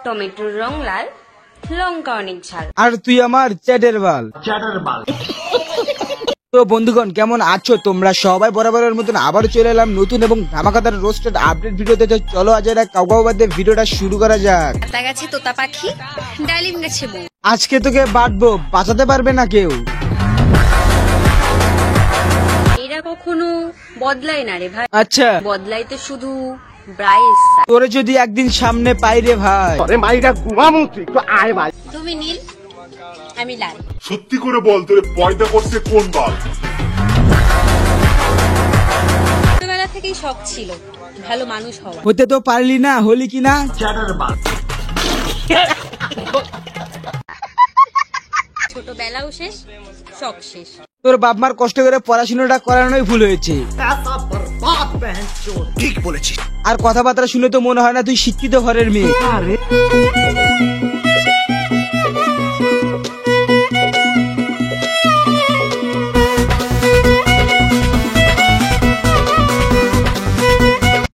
টমেটোর রং লাল, লঙ্কা অনেক ঝাল। আর তুই আমার চ্যাটের বাল। তো বন্ধুগণ কেমন আছো তোমরা সবাই? বরাবরের মতন আবারও চলে এলাম নতুন এবং ধামাকাদার রোস্টেড আপডেট ভিডিওতে। চলো আজ এরা কাউ বাদে ভিডিওটা শুরু করা যাক। তা গাছে তোতা পাখি, ডালিম গাছে বউ। আজকে তোকে বাঁটবো, বাঁচাতে পারবে না কেউ। এরা কখনো বদলায় না রে ভাই, আচ্ছা বদলাই তো শুধু ব্রাইস। তোরে যদি একদিন সামনে পাই রে ভাই, তুমি নীল, আমি লাল। সত্যি করে বল তোরে পয়দা করছে কোন বাল? ছোটবেলা থেকেই শখ ছিল ভালো মানুষ হওয়া। হতে তো পারলি না, হলি কিনা? ছোটবেলাও শেষ, শখ শেষ। তোর বাপ মার কষ্ট করে পড়াশোনাটা করানোই ভুল হয়েছে। ঠিক বলেছিস। আর কথাবার্তা শুনে তো মনে হয় না তুই শিক্ষিত ঘরের মেয়ে।